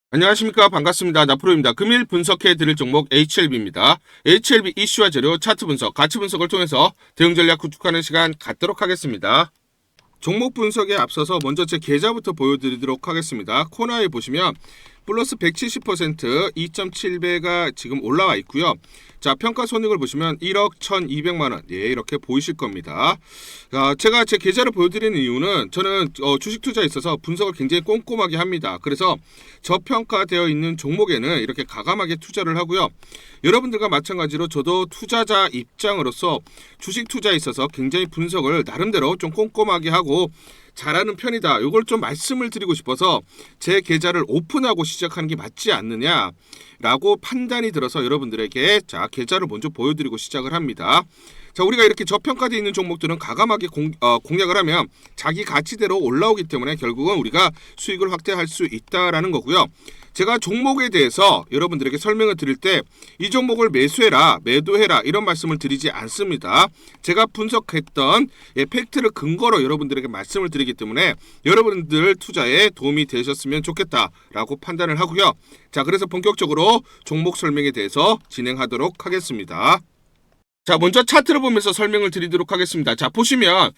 안녕하십니까. 반갑습니다. 나프로입니다. 금일 분석해 드릴 종목 HLB입니다. HLB 이슈와 재료, 차트 분석, 가치 분석을 통해서 대응 전략 구축하는 시간 갖도록 하겠습니다. 종목 분석에 앞서서 먼저 제 계좌부터 보여드리도록 하겠습니다. 코너에 보시면 플러스 170% 2.7배가 지금 올라와 있고요. 자, 평가 손익을 보시면 1억 1,200만원. 예, 이렇게 보이실 겁니다. 제가 제 계좌를 보여드리는 이유는 저는 주식 투자에 있어서 분석을 굉장히 꼼꼼하게 합니다. 그래서 저평가되어 있는 종목에는 이렇게 과감하게 투자를 하고요. 여러분들과 마찬가지로 저도 투자자 입장으로서 주식 투자에 있어서 굉장히 분석을 나름대로 좀 꼼꼼하게 하고 잘하는 편이다. 이걸 좀 말씀을 드리고 싶어서 제 계좌를 오픈하고 시작하는 게 맞지 않느냐라고 판단이 들어서 여러분들에게 자 계좌를 먼저 보여드리고 시작을 합니다. 자, 우리가 이렇게 저평가되어 있는 종목들은 과감하게 공략을 하면 자기 가치대로 올라오기 때문에 결국은 우리가 수익을 확대할 수 있다라는 거고요. 제가 종목에 대해서 여러분들에게 설명을 드릴 때 이 종목을 매수해라, 매도해라 이런 말씀을 드리지 않습니다. 제가 분석했던 팩트를 근거로 여러분들에게 말씀을 드리기 때문에 여러분들 투자에 도움이 되셨으면 좋겠다라고 판단을 하고요. 자, 그래서 본격적으로 종목 설명에 대해서 진행하도록 하겠습니다. 자, 먼저 차트를 보면서 설명을 드리도록 하겠습니다. 자, 보시면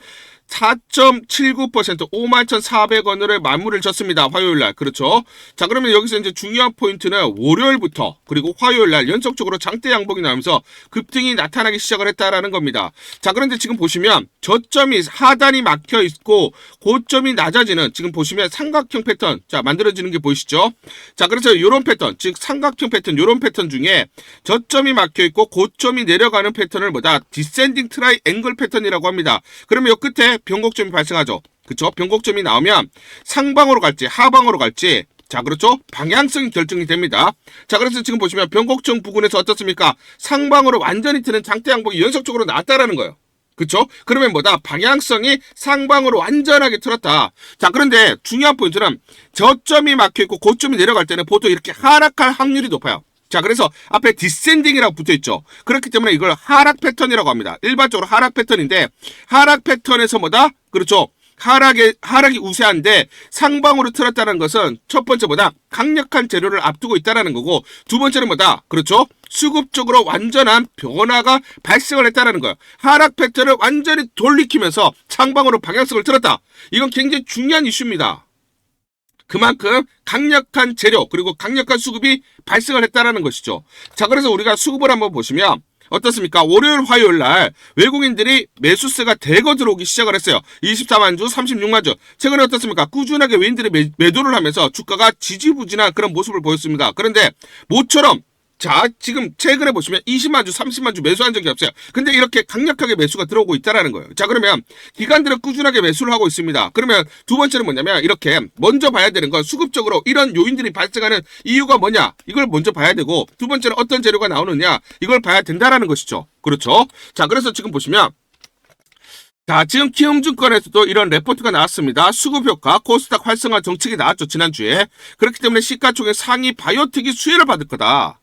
4.79% 51,400원을 마무리를 쳤습니다. 화요일날. 그렇죠. 자, 그러면 여기서 이제 중요한 포인트는 월요일부터 그리고 화요일날 연속적으로 장대 양봉이 나오면서 급등이 나타나기 시작을 했다라는 겁니다. 자, 그런데 지금 보시면 저점이 하단이 막혀 있고 고점이 낮아지는 지금 보시면 삼각형 패턴 자 만들어지는 게 보이시죠? 자, 그래서 이런 패턴 즉 삼각형 패턴 이런 패턴 중에 저점이 막혀 있고 고점이 내려가는 패턴을 뭐다? 디센딩 트라이앵글 패턴이라고 합니다. 그러면 이 끝에 변곡점이 발생하죠. 그렇죠? 변곡점이 나오면 상방으로 갈지 하방으로 갈지 자, 그렇죠? 방향성이 결정이 됩니다. 자, 그래서 지금 보시면 변곡점 부근에서 어떻습니까? 상방으로 완전히 트는 장대 양봉이 연속적으로 나왔다라는 거예요. 그렇죠? 그러면 뭐다? 방향성이 상방으로 완전하게 틀었다. 자, 그런데 중요한 포인트는 저점이 막혀있고 고점이 내려갈 때는 보통 이렇게 하락할 확률이 높아요. 자, 그래서 앞에 디센딩이라고 붙어있죠. 그렇기 때문에 이걸 하락 패턴이라고 합니다. 일반적으로 하락 패턴인데 하락 패턴에서 뭐다? 그렇죠. 하락이 우세한데 상방으로 틀었다는 것은 첫 번째보다 강력한 재료를 앞두고 있다는 거고 두 번째는 뭐다? 그렇죠? 수급적으로 완전한 변화가 발생을 했다는 거예요. 하락 패턴을 완전히 돌리키면서 상방으로 방향성을 틀었다. 이건 굉장히 중요한 이슈입니다. 그만큼 강력한 재료 그리고 강력한 수급이 발생을 했다는 것이죠. 자, 그래서 우리가 수급을 한번 보시면 어떻습니까? 월요일 화요일 날 외국인들이 매수세가 대거 들어오기 시작을 했어요. 24만 주 36만 주. 최근에 어떻습니까? 꾸준하게 외인들이 매도를 하면서 주가가 지지부진한 그런 모습을 보였습니다. 그런데 모처럼 자, 지금 최근에 보시면 20만 주, 30만 주 매수한 적이 없어요. 근데 이렇게 강력하게 매수가 들어오고 있다라는 거예요. 자, 그러면 기관들은 꾸준하게 매수를 하고 있습니다. 그러면 두 번째는 뭐냐면 이렇게 먼저 봐야 되는 건 수급적으로 이런 요인들이 발생하는 이유가 뭐냐? 이걸 먼저 봐야 되고 두 번째는 어떤 재료가 나오느냐? 이걸 봐야 된다라는 것이죠. 그렇죠? 자, 그래서 지금 보시면 자, 지금 키움증권에서도 이런 레포트가 나왔습니다. 수급효과, 코스닥 활성화 정책이 나왔죠. 지난주에. 그렇기 때문에 시가총액 상위 바이오텍이 수혜를 받을 거다.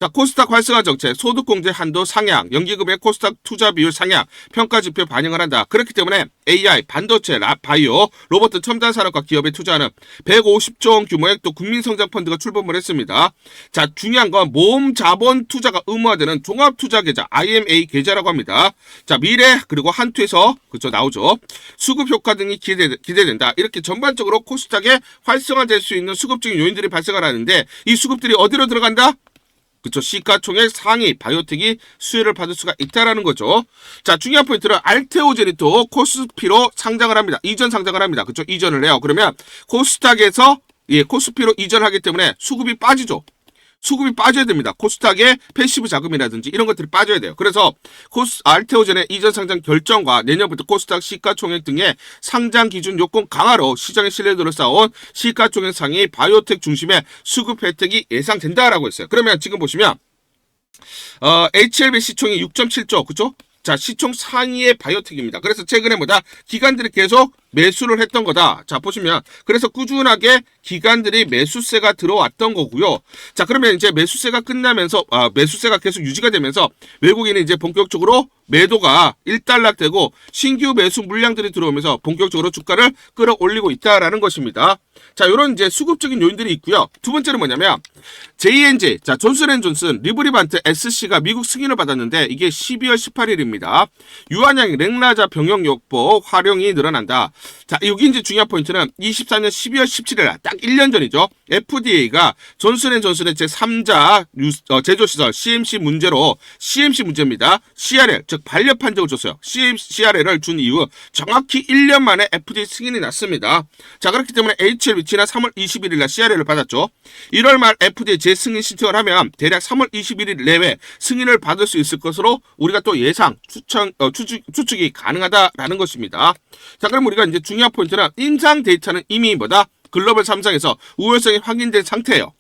자, 코스닥 활성화 정책, 소득공제 한도 상향, 연기금액 코스닥 투자 비율 상향, 평가지표 반영을 한다. 그렇기 때문에 AI, 반도체, 바이오, 로봇 첨단 산업과 기업에 투자하는 150조 원 규모의 또 국민성장펀드가 출범을 했습니다. 자, 중요한 건 모험 자본 투자가 의무화되는 종합투자계좌, IMA 계좌라고 합니다. 자, 미래 그리고 한투에서 그쵸 나오죠. 수급 효과 등이 기대된다. 이렇게 전반적으로 코스닥에 활성화될 수 있는 수급적인 요인들이 발생을 하는데 이 수급들이 어디로 들어간다? 그쵸. 시가총액 상위 바이오텍이 수혜를 받을 수가 있다라는 거죠. 자, 중요한 포인트는 알테오제니도 코스피로 상장을 합니다. 이전 상장을 합니다. 그쵸. 이전을 해요. 그러면 코스닥에서 코스피로 이전하기 때문에 수급이 빠지죠. 수급이 빠져야 됩니다. 코스닥의 패시브 자금이라든지 이런 것들이 빠져야 돼요. 그래서 알테오젠의 이전 상장 결정과 내년부터 코스닥 시가총액 등의 상장 기준 요건 강화로 시장의 신뢰도를 쌓아온 시가총액 상위 바이오텍 중심의 수급 혜택이 예상된다라고 했어요. 그러면 지금 보시면 HLB 시총이 6.7조 그죠? 자, 시총 상위의 바이오텍입니다. 그래서 최근에 기관들이 계속 매수를 했던 거다. 자, 보시면 그래서 꾸준하게 기관들이 매수세가 들어왔던 거고요. 자, 그러면 이제 매수세가 끝나면서 매수세가 계속 유지가 되면서 외국인은 이제 본격적으로 매도가 일단락되고 신규 매수 물량들이 들어오면서 본격적으로 주가를 끌어올리고 있다라는 것입니다. 자, 이런 이제 수급적인 요인들이 있고요. 두 번째는 뭐냐면 J&J, 자, 존슨앤존슨 리브리반트 SC가 미국 승인을 받았는데 이게 12월 18일입니다. 유한양 랭라자 병용요법 활용이 늘어난다. 자, 여기 이제 중요한 포인트는 24년 12월 17일 딱 1년 전이죠. FDA가 존슨앤존슨의 제3자 제조시설 CMC 문제입니다. CRL, 즉 반려 판정을 줬어요. CRL을 준 이후 정확히 1년 만에 FDA 승인이 났습니다. 자, 그렇기 때문에 HLB 지난 3월 21일 날 CRL을 받았죠. 1월 말 FDA 재승인 신청을 하면 대략 3월 21일 내외 승인을 받을 수 있을 것으로 우리가 또 예상 추측이 가능하다라는 것입니다. 자, 그럼 우리가 이제 중요한 포인트는 임상 데이터는 이미 글로벌 3상에서 우월성이 확인된 상태예요.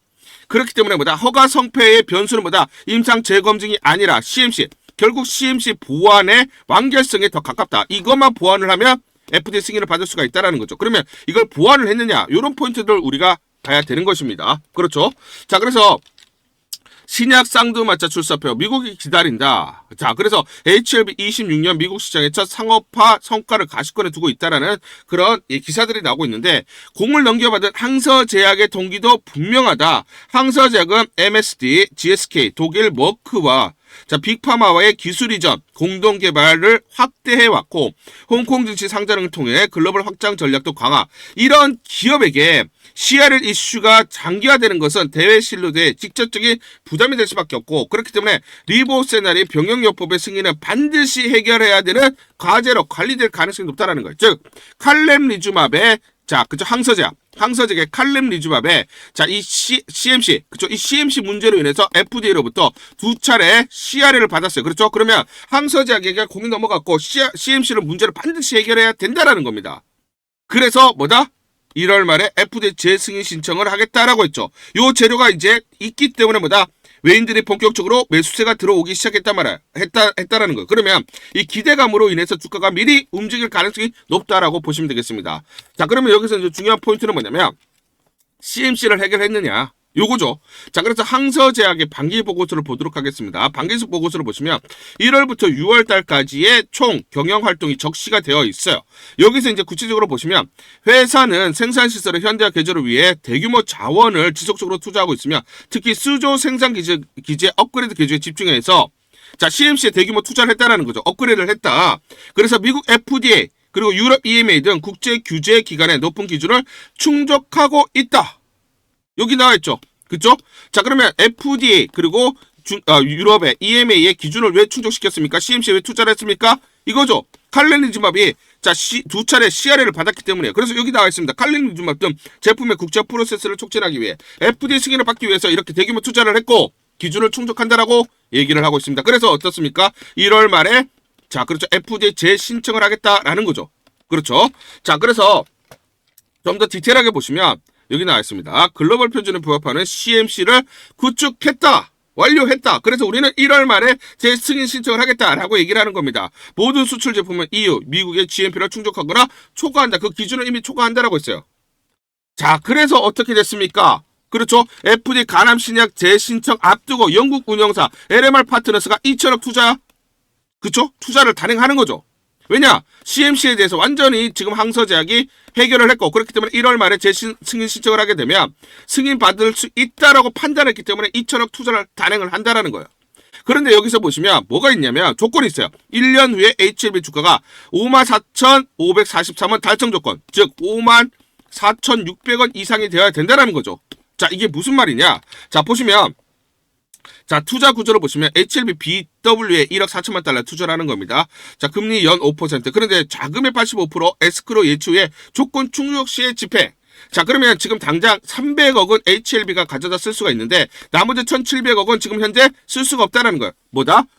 그렇기 때문에 허가 성패의 변수는 임상 재검증이 아니라 CMC, 결국 CMC 보완의 완결성에 더 가깝다. 이것만 보완을 하면 FDA 승인을 받을 수가 있다는 거죠. 그러면 이걸 보완을 했느냐, 이런 포인트들 우리가 봐야 되는 것입니다. 그렇죠? 자, 그래서 신약 쌍두마차 출사표 미국이 기다린다. 자, 그래서 HLB 26년 미국 시장의 첫 상업화 성과를 가시권에 두고 있다라는 그런 기사들이 나오고 있는데, 공을 넘겨받은 항서제약의 동기도 분명하다. 항서제약은 MSD, GSK, 독일 머크와 빅파마와의 기술 이전, 공동 개발을 확대해왔고 홍콩 증시 상장을 통해 글로벌 확장 전략도 강화. 이런 기업에게 CRL 이슈가 장기화되는 것은 대외 신뢰도에 직접적인 부담이 될 수밖에 없고, 그렇기 때문에 리보세나리 병용요법의 승인은 반드시 해결해야 되는 과제로 관리될 가능성이 높다는 거예요. 즉 칼렘리주맙의 항서제약의 칼렘리주맙의 이 CMC, 그렇죠? 이 CMC 문제로 인해서 FDA로부터 두 차례 CRL을 받았어요. 그렇죠? 그러면 항서제약에게 공이 넘어갔고 CMC를 문제를 반드시 해결해야 된다라는 겁니다. 그래서 1월 말에 FDA 재승인 신청을 하겠다라고 했죠. 요 재료가 이제 있기 때문에 외인들이 본격적으로 매수세가 들어오기 했다라는 거예요. 그러면 이 기대감으로 인해서 주가가 미리 움직일 가능성이 높다라고 보시면 되겠습니다. 자, 그러면 여기서 이제 중요한 포인트는 뭐냐면 CMC를 해결했느냐, 요거죠. 자, 그래서 항서제약의 반기 보고서를 보도록 하겠습니다. 반기 보고서를 보시면 1월부터 6월 달까지의 총 경영 활동이 적시가 되어 있어요. 여기서 이제 구체적으로 보시면 회사는 생산 시설의 현대화 개조를 위해 대규모 자원을 지속적으로 투자하고 있으며 특히 수조 생산 기지의 업그레이드 개조에 집중해서 CMC에 대규모 투자를 했다라는 거죠. 업그레이드를 했다. 그래서 미국 FDA 그리고 유럽 EMA 등 국제 규제 기관의 높은 기준을 충족하고 있다. 여기 나와있죠. 그쵸? 자, 그러면 FDA 그리고 유럽의 EMA의 기준을 왜 충족시켰습니까? CMC에 왜 투자를 했습니까? 이거죠. 칼렌리주맙이 두 차례 CRL을 받았기 때문에. 그래서 여기 나와 있습니다. 칼렌리주맙 등 제품의 국제 프로세스를 촉진하기 위해 FDA 승인을 받기 위해서 이렇게 대규모 투자를 했고 기준을 충족한다라고 얘기를 하고 있습니다. 그래서 어떻습니까? 1월 말에 그렇죠. FDA 재신청을 하겠다라는 거죠. 그렇죠. 자, 그래서 좀 더 디테일하게 보시면 여기 나와 있습니다. 글로벌 표준에 부합하는 CMC를 구축했다. 완료했다. 그래서 우리는 1월 말에 재승인 신청을 하겠다라고 얘기를 하는 겁니다. 모든 수출 제품은 EU, 미국의 GMP를 충족하거나 초과한다. 그 기준을 이미 초과한다라고 했어요. 자, 그래서 어떻게 됐습니까? 그렇죠. FDA 간암 신약 재신청 앞두고 영국 운영사 LMR 파트너스가 2천억 투자를 단행하는 거죠. 왜냐? CMC에 대해서 완전히 지금 항서제약이 해결을 했고 그렇기 때문에 1월 말에 재승인 신청을 하게 되면 승인받을 수 있다라고 판단했기 때문에 2천억 투자를 단행을 한다라는 거예요. 그런데 여기서 보시면 뭐가 있냐면 조건이 있어요. 1년 후에 HLB 주가가 54,543원 달성 조건, 즉 54,600원 이상이 되어야 된다는 거죠. 자, 이게 무슨 말이냐? 자, 보시면 투자 구조를 보시면 HLB BW에 1억 4천만 달러 투자를 하는 겁니다. 자, 금리 연 5%. 그런데 자금의 85% 에스크로 예치 후에 조건 충족 시에 집행. 자, 그러면 지금 당장 300억은 HLB가 가져다 쓸 수가 있는데 나머지 1,700억은 지금 현재 쓸 수가 없다는 거예요.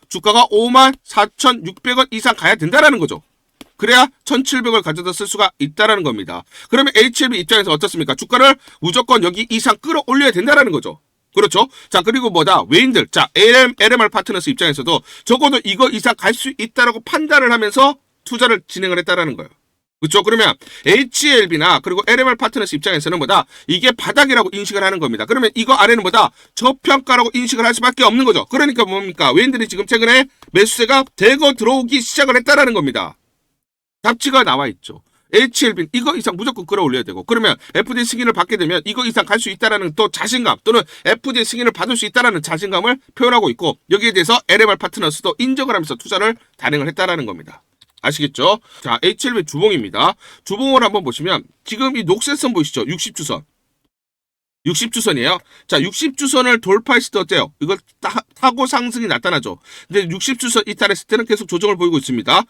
주가가 54,600원 이상 가야 된다라는 거죠. 그래야 1,700을 가져다 쓸 수가 있다라는 겁니다. 그러면 HLB 입장에서 어떻습니까? 주가를 무조건 여기 이상 끌어올려야 된다라는 거죠. 그렇죠? 자, 그리고 외인들. LMR 파트너스 입장에서도 적어도 이거 이상 갈 수 있다라고 판단을 하면서 투자를 진행을 했다라는 거예요. 그렇죠? 그러면 HLB나 그리고 LMR 파트너스 입장에서는 뭐다? 이게 바닥이라고 인식을 하는 겁니다. 그러면 이거 아래는 뭐다? 저평가라고 인식을 할 수밖에 없는 거죠. 그러니까 뭡니까? 외인들이 지금 최근에 매수세가 대거 들어오기 시작을 했다라는 겁니다. 답지가 나와 있죠. HLB 이거 이상 무조건 끌어올려야 되고, 그러면 FDA 승인을 받게 되면 이거 이상 갈 수 있다라는 또 자신감, 또는 FDA 승인을 받을 수 있다라는 자신감을 표현하고 있고, 여기에 대해서 LMR 파트너스도 인정을 하면서 투자를 단행을 했다라는 겁니다. 아시겠죠? 자, HLB 주봉입니다. 주봉을 한번 보시면 지금 이 녹색 선 보이시죠? 60주선. 60주선이에요. 자, 60주선을 돌파했을 때 어때요? 이걸 타고 상승이 나타나죠. 근데 60주선 이탈했을 때는 계속 조정을 보이고 있습니다.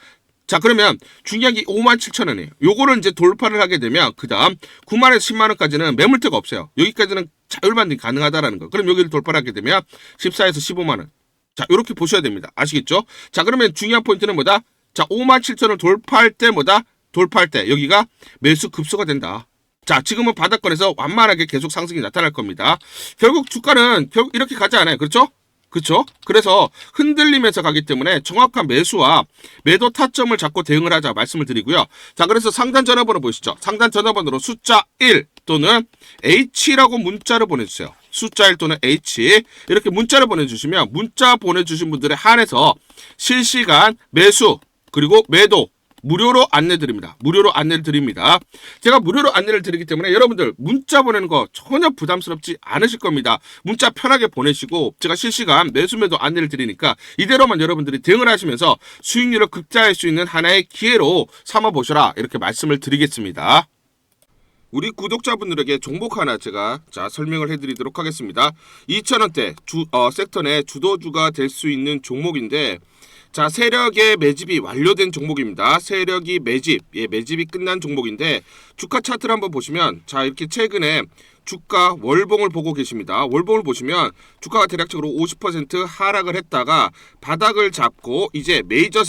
자, 그러면 중요한 게 57,000원이에요. 요거를 이제 돌파를 하게 되면 그 다음 9만에서 10만원까지는 매물대가 없어요. 여기까지는 자율반등이 가능하다라는 거. 그럼 여기를 돌파를 하게 되면 14에서 15만원. 자, 요렇게 보셔야 됩니다. 아시겠죠? 자, 그러면 중요한 포인트는 뭐다? 자, 57,000원 돌파할 때 뭐다? 돌파할 때 여기가 매수 급소가 된다. 자, 지금은 바닥권에서 완만하게 계속 상승이 나타날 겁니다. 결국 주가는 결국 이렇게 가지 않아요. 그렇죠? 그렇죠? 그래서 흔들리면서 가기 때문에 정확한 매수와 매도 타점을 잡고 대응을 하자 말씀을 드리고요. 자, 그래서 상단 전화번호 보시죠. 상단 전화번호로 숫자 1 또는 H라고 문자를 보내주세요. 숫자 1 또는 H 이렇게 문자를 보내주시면 문자 보내주신 분들에 한해서 실시간 매수 그리고 매도 무료로 안내드립니다. 무료로 안내를 드립니다. 제가 무료로 안내를 드리기 때문에 여러분들 문자 보내는 거 전혀 부담스럽지 않으실 겁니다. 문자 편하게 보내시고 제가 실시간 매수 매도 안내를 드리니까 이대로만 여러분들이 대응을 하시면서 수익률을 극대화할 수 있는 하나의 기회로 삼아보셔라 이렇게 말씀을 드리겠습니다. 우리 구독자분들에게 종목 하나 제가 설명을 해드리도록 하겠습니다. 2,000원대 섹터 내 주도주가 될 수 있는 종목인데, 자, 세력의 매집이 완료된 종목입니다. 세력이 매집이 끝난 종목인데, 주가 차트를 한번 보시면, 자, 이렇게 최근에 주가 월봉을 보고 계십니다. 월봉을 보시면 주가가 대략적으로 50% 하락을 했다가 바닥을 잡고 이제 메이저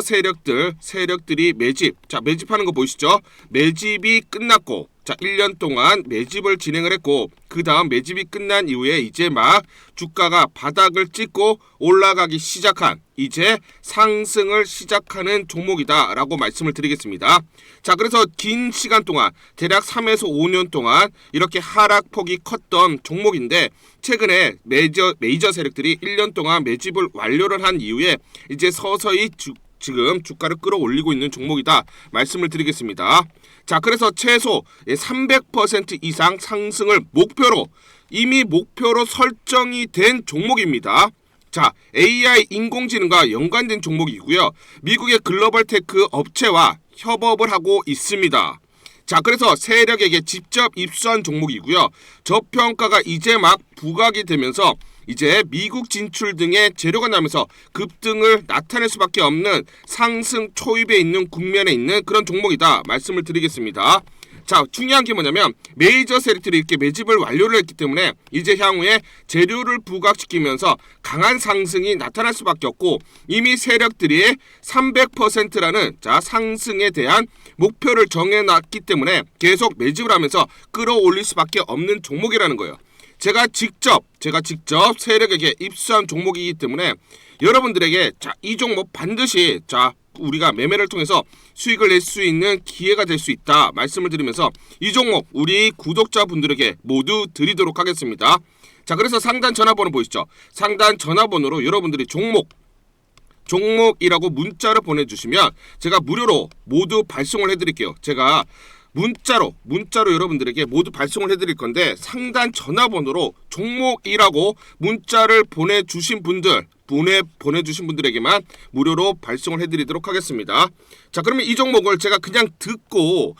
세력들이 매집하는 거 보이시죠? 매집이 끝났고, 자, 1년 동안 매집을 진행을 했고, 그 다음 매집이 끝난 이후에 이제 막 주가가 바닥을 찍고 올라가기 시작한, 이제 상승을 시작하는 종목이다 라고 말씀을 드리겠습니다. 자, 그래서 긴 시간 동안 대략 3에서 5년 동안 이렇게 하락폭이 컸던 종목인데, 최근에 메이저 세력들이 1년 동안 매집을 완료를 한 이후에 이제 서서히 지금 주가를 끌어올리고 있는 종목이다 말씀을 드리겠습니다. 자, 그래서 최소 300% 이상 상승을 이미 목표로 설정이 된 종목입니다. 자, AI 인공지능과 연관된 종목이고요. 미국의 글로벌 테크 업체와 협업을 하고 있습니다. 자, 그래서 세력에게 직접 입수한 종목이고요. 저평가가 이제 막 부각이 되면서 이제 미국 진출 등의 재료가 나면서 급등을 나타낼 수밖에 없는 상승 초입에 있는 국면에 있는 그런 종목이다 말씀을 드리겠습니다. 자, 중요한 게 뭐냐면 메이저 세력들이 이렇게 매집을 완료를 했기 때문에 이제 향후에 재료를 부각시키면서 강한 상승이 나타날 수밖에 없고, 이미 세력들이 300%라는 상승에 대한 목표를 정해놨기 때문에 계속 매집을 하면서 끌어올릴 수밖에 없는 종목이라는 거예요. 제가 직접 세력에게 입수한 종목이기 때문에 여러분들에게 이 종목 반드시 우리가 매매를 통해서 수익을 낼 수 있는 기회가 될 수 있다 말씀을 드리면서 이 종목 우리 구독자분들에게 모두 드리도록 하겠습니다. 자, 그래서 상단 전화번호 보이시죠? 상단 전화번호로 여러분들이 종목이라고 문자를 보내주시면 제가 무료로 모두 발송을 해드릴게요. 제가 문자로 여러분들에게 모두 발송을 해드릴 건데, 상단 전화번호로 종목이라고 문자를 보내주신 분들에게만 무료로 발송을 해드리도록 하겠습니다. 자, 그러면 이 종목을 제가 그냥 듣고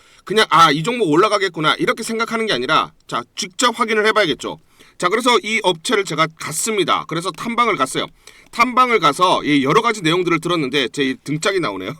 이 종목 올라가겠구나 이렇게 생각하는 게 아니라 직접 확인을 해봐야겠죠. 자, 그래서 이 업체를 제가 갔습니다. 그래서 탐방을 갔어요. 탐방을 가서 여러 가지 내용들을 들었는데 제 등짝이 나오네요.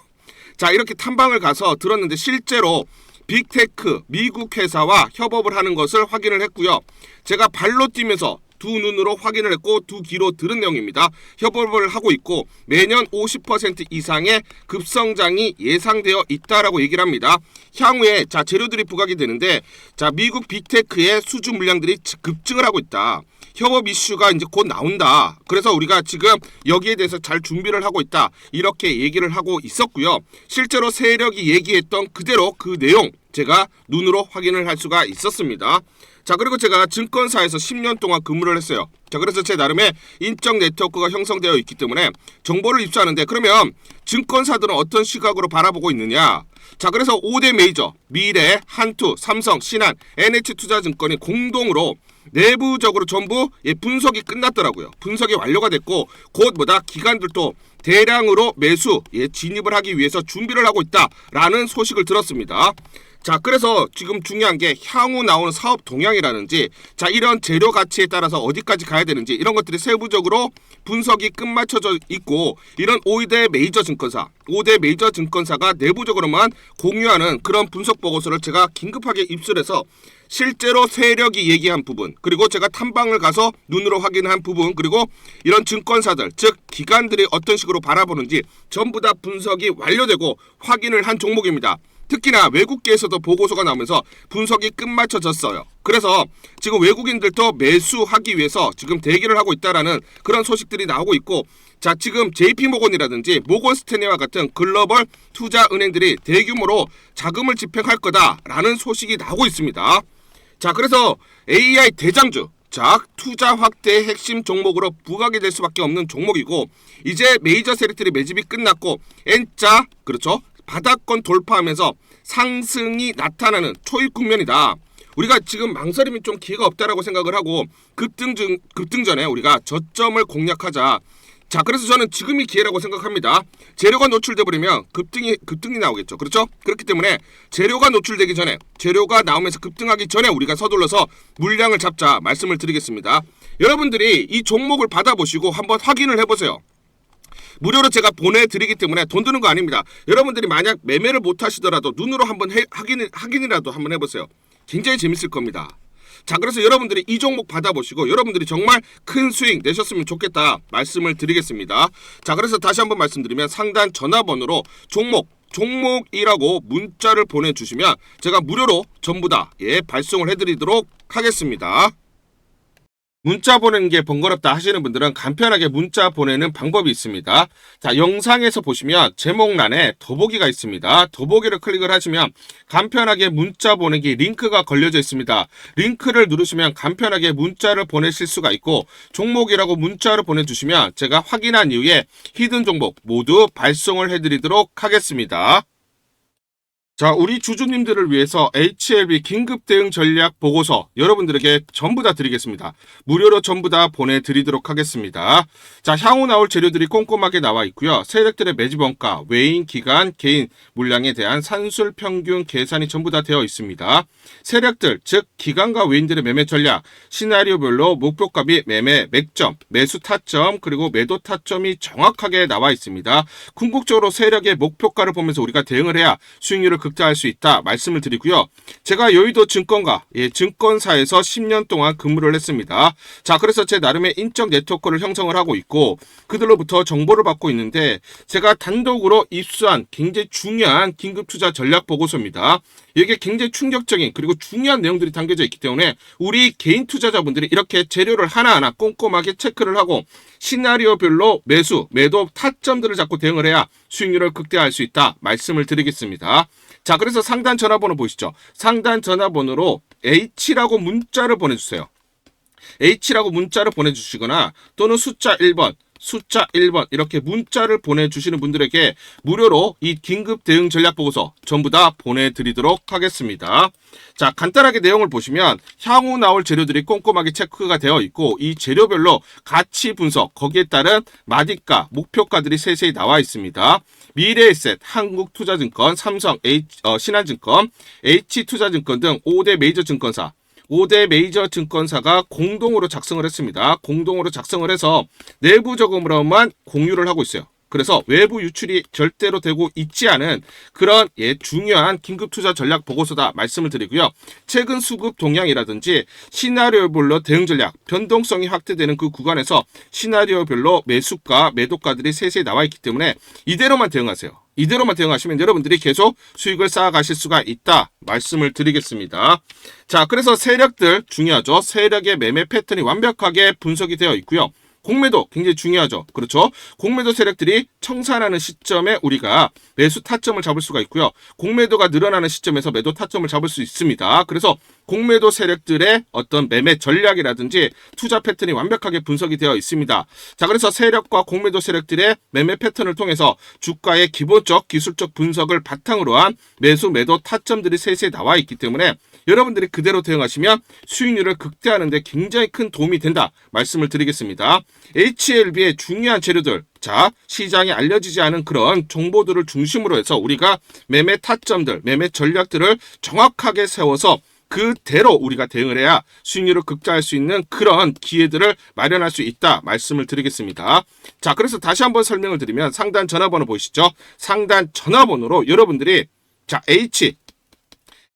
자, 이렇게 탐방을 가서 들었는데 실제로 빅테크 미국 회사와 협업을 하는 것을 확인을 했고요. 제가 발로 뛰면서 두 눈으로 확인을 했고 두 귀로 들은 내용입니다. 협업을 하고 있고 매년 50% 이상의 급성장이 예상되어 있다라고 얘기를 합니다. 향후에 자 재료들이 부각이 되는데 자 미국 빅테크의 수주 물량들이 급증을 하고 있다. 협업 이슈가 이제 곧 나온다. 그래서 우리가 지금 여기에 대해서 잘 준비를 하고 있다. 이렇게 얘기를 하고 있었고요. 실제로 세력이 얘기했던 그대로 그 내용 제가 눈으로 확인을 할 수가 있었습니다. 자 그리고 제가 증권사에서 10년 동안 근무를 했어요. 자 그래서 제 나름의 인적 네트워크가 형성되어 있기 때문에 정보를 입수하는데 그러면 증권사들은 어떤 시각으로 바라보고 있느냐. 자 그래서 5대 메이저 미래, 한투, 삼성, 신한, NH투자증권이 공동으로 내부적으로 전부 분석이 끝났더라고요. 분석이 완료가 됐고 곧 기관들도 대량으로 매수 진입을 하기 위해서 준비를 하고 있다라는 소식을 들었습니다. 자 그래서 지금 중요한 게 향후 나오는 사업 동향이라든지 자 이런 재료 가치에 따라서 어디까지 가야 되는지 이런 것들이 세부적으로 분석이 끝마쳐져 있고 이런 5대 메이저 증권사가 내부적으로만 공유하는 그런 분석 보고서를 제가 긴급하게 입수해서 실제로 세력이 얘기한 부분 그리고 제가 탐방을 가서 눈으로 확인한 부분 그리고 이런 증권사들 즉 기관들이 어떤 식으로 바라보는지 전부 다 분석이 완료되고 확인을 한 종목입니다. 특히나 외국계에서도 보고서가 나오면서 분석이 끝마쳐졌어요. 그래서 지금 외국인들도 매수하기 위해서 지금 대기를 하고 있다라는 그런 소식들이 나오고 있고 자 지금 JP모건이라든지 모건스탠리와 같은 글로벌 투자 은행들이 대규모로 자금을 집행할 거다라는 소식이 나오고 있습니다. 자 그래서 AI 대장주 자 투자 확대의 핵심 종목으로 부각이 될 수밖에 없는 종목이고 이제 메이저 세력들이 매집이 끝났고 N자 그렇죠 바닥권 돌파하면서 상승이 나타나는 초입 국면이다. 우리가 지금 망설임이 좀 기회가 없다라고 생각을 하고 급등 전에 우리가 저점을 공략하자. 자 그래서 저는 지금이 기회라고 생각합니다. 재료가 노출돼 버리면 급등이 나오겠죠. 그렇죠? 그렇기 때문에 재료가 노출되기 전에 재료가 나오면서 급등하기 전에 우리가 서둘러서 물량을 잡자 말씀을 드리겠습니다. 여러분들이 이 종목을 받아보시고 한번 확인을 해보세요. 무료로 제가 보내드리기 때문에 돈 드는 거 아닙니다. 여러분들이 만약 매매를 못 하시더라도 눈으로 한번 확인이라도 한번 해보세요. 굉장히 재밌을 겁니다. 자 그래서 여러분들이 이 종목 받아보시고 여러분들이 정말 큰 수익 내셨으면 좋겠다 말씀을 드리겠습니다. 자 그래서 다시 한번 말씀드리면 상단 전화번호로 종목이라고 문자를 보내주시면 제가 무료로 전부 다 발송을 해드리도록 하겠습니다. 문자 보내는 게 번거롭다 하시는 분들은 간편하게 문자 보내는 방법이 있습니다. 자, 영상에서 보시면 제목란에 더보기가 있습니다. 더보기를 클릭을 하시면 간편하게 문자 보내기 링크가 걸려져 있습니다. 링크를 누르시면 간편하게 문자를 보내실 수가 있고 종목이라고 문자를 보내주시면 제가 확인한 이후에 히든 종목 모두 발송을 해드리도록 하겠습니다. 자, 우리 주주님들을 위해서 HLB 긴급 대응 전략 보고서 여러분들에게 전부 다 드리겠습니다. 무료로 전부 다 보내드리도록 하겠습니다. 자, 향후 나올 재료들이 꼼꼼하게 나와 있고요. 세력들의 매집 원가, 외인, 기간, 개인 물량에 대한 산술 평균 계산이 전부 다 되어 있습니다. 세력들, 즉 기간과 외인들의 매매 전략, 시나리오별로 목표가 및 매매 맥점, 매수 타점, 그리고 매도 타점이 정확하게 나와 있습니다. 궁극적으로 세력의 목표가를 보면서 우리가 대응을 해야 수익률을 극대화할 수 있다 말씀을 드리고요. 제가 여의도 증권사에서 10년 동안 근무를 했습니다. 자, 그래서 제 나름의 인적 네트워크를 형성을 하고 있고 그들로부터 정보를 받고 있는데 제가 단독으로 입수한 굉장히 중요한 긴급투자 전략 보고서입니다. 이게 굉장히 충격적인 그리고 중요한 내용들이 담겨져 있기 때문에 우리 개인 투자자분들이 이렇게 재료를 하나하나 꼼꼼하게 체크를 하고 시나리오별로 매수, 매도 타점들을 잡고 대응을 해야 수익률을 극대화할 수 있다 말씀을 드리겠습니다. 자, 그래서 상단 전화번호 보시죠. 상단 전화번호로 H라고 문자를 보내주세요. H라고 문자를 보내주시거나 또는 숫자 1번 이렇게 문자를 보내주시는 분들에게 무료로 이 긴급 대응 전략 보고서 전부 다 보내드리도록 하겠습니다. 자, 간단하게 내용을 보시면 향후 나올 재료들이 꼼꼼하게 체크가 되어 있고 이 재료별로 가치 분석, 거기에 따른 마디가, 목표가들이 세세히 나와 있습니다. 미래에셋, 한국투자증권, 삼성, 신한증권, H투자증권 등 5대 메이저 증권사 5대 메이저 증권사가 공동으로 작성을 했습니다. 공동으로 작성을 해서 내부적으로만 공유를 하고 있어요. 그래서 외부 유출이 절대로 되고 있지 않은 그런 중요한 긴급투자 전략 보고서다 말씀을 드리고요. 최근 수급 동향이라든지 시나리오별로 대응 전략, 변동성이 확대되는 그 구간에서 시나리오별로 매수가, 매도가들이 세세히 나와 있기 때문에 이대로만 대응하세요. 이대로만 대응하시면 여러분들이 계속 수익을 쌓아가실 수가 있다 말씀을 드리겠습니다. 자, 그래서 세력들 중요하죠. 세력의 매매 패턴이 완벽하게 분석이 되어 있고요. 공매도 굉장히 중요하죠. 그렇죠? 공매도 세력들이 청산하는 시점에 우리가 매수 타점을 잡을 수가 있고요. 공매도가 늘어나는 시점에서 매도 타점을 잡을 수 있습니다. 그래서 공매도 세력들의 어떤 매매 전략이라든지 투자 패턴이 완벽하게 분석이 되어 있습니다. 자, 그래서 세력과 공매도 세력들의 매매 패턴을 통해서 주가의 기본적 기술적 분석을 바탕으로 한 매수 매도 타점들이 세세히 나와 있기 때문에 여러분들이 그대로 대응하시면 수익률을 극대화하는 데 굉장히 큰 도움이 된다 말씀을 드리겠습니다. HLB의 중요한 재료들, 자, 시장에 알려지지 않은 그런 정보들을 중심으로 해서 우리가 매매 타점들, 매매 전략들을 정확하게 세워서 그대로 우리가 대응을 해야 수익률을 극대화할 수 있는 그런 기회들을 마련할 수 있다 말씀을 드리겠습니다. 자, 그래서 다시 한번 설명을 드리면 상단 전화번호 보이시죠? 상단 전화번호로 여러분들이 자,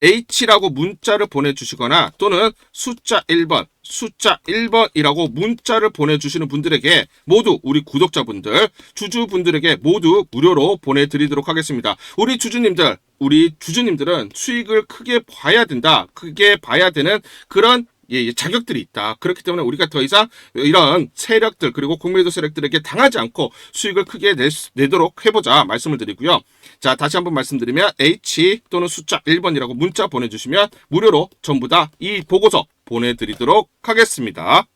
H라고 문자를 보내주시거나 또는 숫자 1번이라고 문자를 보내주시는 분들에게 모두 우리 구독자분들, 주주분들에게 모두 무료로 보내드리도록 하겠습니다. 우리 주주님들은 수익을 크게 봐야 된다. 크게 봐야 되는 그런 자격들이 있다. 그렇기 때문에 우리가 더 이상 이런 세력들 그리고 공매도 세력들에게 당하지 않고 수익을 크게 내도록 해보자 말씀을 드리고요. 자, 다시 한번 말씀드리면 H 또는 숫자 1번이라고 문자 보내주시면 무료로 전부 다 이 보고서 보내드리도록 하겠습니다.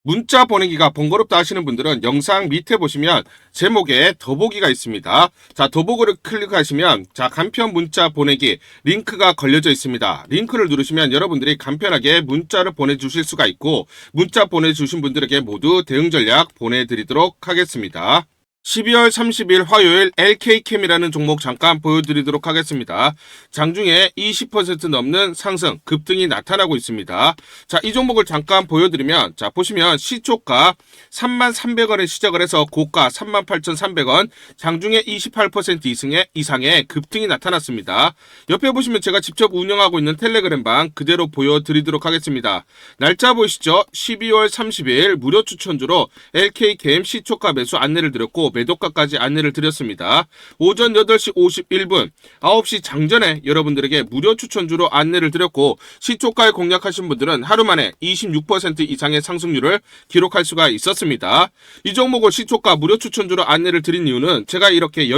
문자 보내기가 번거롭다 하시는 분들은 영상 밑에 보시면 제목에 더보기가 있습니다. 자, 더보기를 클릭하시면 자, 간편 문자 보내기 링크가 걸려져 있습니다. 링크를 누르시면 여러분들이 간편하게 문자를 보내주실 수가 있고 문자 보내주신 분들에게 모두 대응 전략 보내드리도록 하겠습니다. 12월 30일 화요일 LK캠이라는 종목 잠깐 보여드리도록 하겠습니다. 장중에 20% 넘는 상승, 급등이 나타나고 있습니다. 자, 이 종목을 잠깐 보여드리면 자, 보시면 시초가 33,300원에 시작을 해서 고가 38,300원, 장중에 28% 이상의 급등이 나타났습니다. 옆에 보시면 제가 직접 운영하고 있는 텔레그램방 그대로 보여드리도록 하겠습니다. 날짜 보이시죠? 12월 30일 무료 추천주로 LK캠 시초가 매수 안내를 드렸고 매도가까지 안내를 드렸습니다. 오전 8시 51분 9시 장전에 여러분들에게 무료 추천주로 안내를 드렸고 시초가에 공략하신 분들은 하루 만에 26% 이상의 상승률을 기록할 수가 있었습니다. 이 종목을 시초가 무료 추천주로 안내를 드린 이유는 제가 이렇게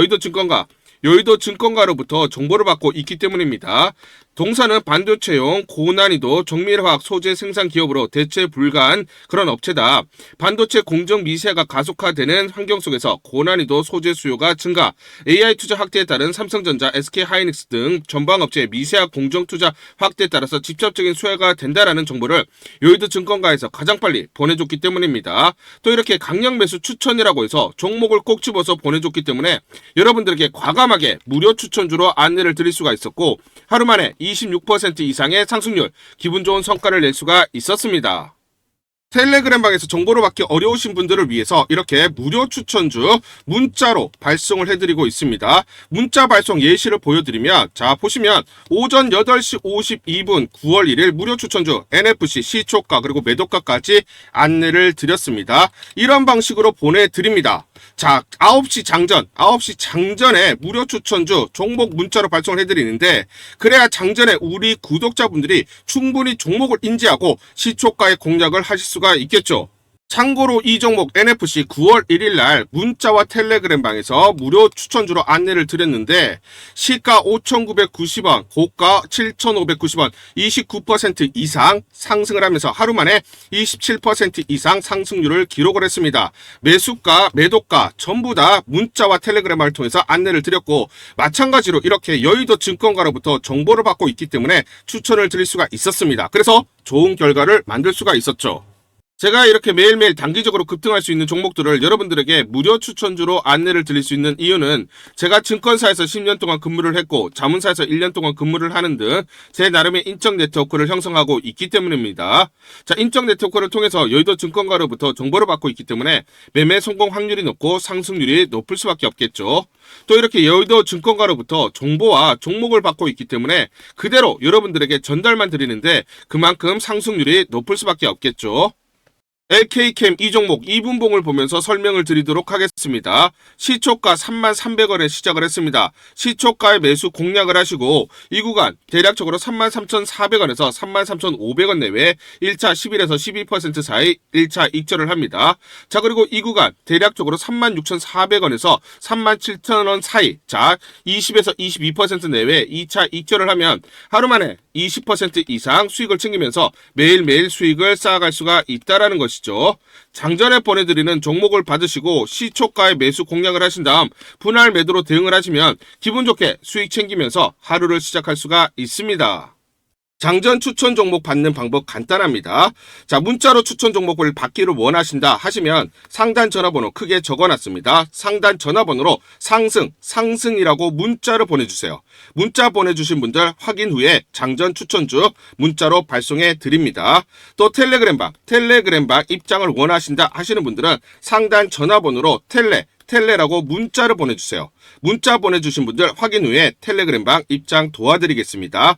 여의도증권가로부터 정보를 받고 있기 때문입니다. 동사는 반도체용 고난이도 정밀화학 소재 생산 기업으로 대체 불가한 그런 업체다. 반도체 공정 미세화가 가속화되는 환경 속에서 고난이도 소재 수요가 증가, AI 투자 확대에 따른 삼성전자, SK하이닉스 등 전방업체의 미세화 공정 투자 확대에 따라서 직접적인 수혜가 된다라는 정보를 여의도 증권가에서 가장 빨리 보내줬기 때문입니다. 또 이렇게 강력 매수 추천이라고 해서 종목을 꼭 집어서 보내줬기 때문에 여러분들에게 과감하게 무료 추천주로 안내를 드릴 수가 있었고 하루 만에 26% 이상의 상승률, 기분 좋은 성과를 낼 수가 있었습니다. 텔레그램방에서 정보를 받기 어려우신 분들을 위해서 이렇게 무료 추천주 문자로 발송을 해드리고 있습니다. 문자 발송 예시를 보여드리면 자, 보시면 오전 8시 52분 9월 1일 무료 추천주 NFC 시초가 그리고 매도가까지 안내를 드렸습니다. 이런 방식으로 보내드립니다. 자, 9시 장전에 무료 추천주 종목 문자로 발송을 해드리는데 그래야 장전에 우리 구독자분들이 충분히 종목을 인지하고 시초가의 공략을 하실 수가 있겠죠. 참고로 이 종목 NFC 9월 1일 날 문자와 텔레그램 방에서 무료 추천주로 안내를 드렸는데 시가 5,990원, 고가 7,590원, 29% 이상 상승을 하면서 하루 만에 27% 이상 상승률을 기록을 했습니다. 매수가, 매도가 전부 다 문자와 텔레그램을 통해서 안내를 드렸고 마찬가지로 이렇게 여의도 증권가로부터 정보를 받고 있기 때문에 추천을 드릴 수가 있었습니다. 그래서 좋은 결과를 만들 수가 있었죠. 제가 이렇게 매일매일 단기적으로 급등할 수 있는 종목들을 여러분들에게 무료 추천주로 안내를 드릴 수 있는 이유는 제가 증권사에서 10년 동안 근무를 했고 자문사에서 1년 동안 근무를 하는 등 제 나름의 인적 네트워크를 형성하고 있기 때문입니다. 자, 인적 네트워크를 통해서 여의도 증권가로부터 정보를 받고 있기 때문에 매매 성공 확률이 높고 상승률이 높을 수밖에 없겠죠. 또 이렇게 여의도 증권가로부터 정보와 종목을 받고 있기 때문에 그대로 여러분들에게 전달만 드리는데 그만큼 상승률이 높을 수밖에 없겠죠. LK캠 이 종목 2분봉을 보면서 설명을 드리도록 하겠습니다. 시초가 33,300원에 시작을 했습니다. 시초가의 매수 공략을 하시고 이 구간 대략적으로 33,400원에서 33,500원 내외 1차 11에서 12% 사이 1차 익절을 합니다. 자, 그리고 이 구간 대략적으로 36,400원에서 37,000원 사이, 자 20에서 22% 내외 2차 익절을 하면 하루 만에 20% 이상 수익을 챙기면서 매일매일 수익을 쌓아갈 수가 있다는 것이죠. 장전에 보내드리는 종목을 받으시고 시초가의 매수 공략을 하신 다음 분할 매도로 대응을 하시면 기분 좋게 수익 챙기면서 하루를 시작할 수가 있습니다. 장전 추천 종목 받는 방법 간단합니다. 자, 문자로 추천 종목을 받기를 원하신다 하시면 상단 전화번호 크게 적어놨습니다. 상단 전화번호로 상승이라고 문자를 보내주세요. 문자 보내주신 분들 확인 후에 장전 추천주 문자로 발송해 드립니다. 또 텔레그램방 입장을 원하신다 하시는 분들은 상단 전화번호로 텔레라고 문자를 보내주세요. 문자 보내주신 분들 확인 후에 텔레그램방 입장 도와드리겠습니다.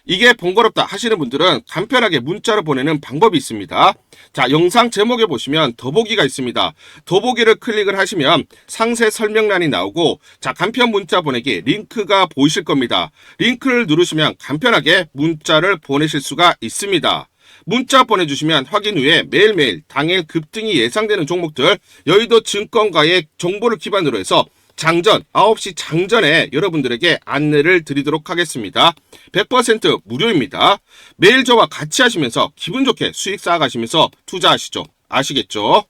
이게 번거롭다 하시는 분들은 간편하게 문자를 보내는 방법이 있습니다. 자, 영상 제목에 보시면 더보기가 있습니다. 더보기를 클릭을 하시면 상세 설명란이 나오고 자, 간편 문자 보내기 링크가 보이실 겁니다. 링크를 누르시면 간편하게 문자를 보내실 수가 있습니다. 문자 보내주시면 확인 후에 매일매일 당일 급등이 예상되는 종목들 여의도 증권가의 정보를 기반으로 해서 장전 9시 장전에 여러분들에게 안내를 드리도록 하겠습니다. 100% 무료입니다. 매일 저와 같이 하시면서 기분 좋게 수익 쌓아가시면서 투자하시죠. 아시겠죠?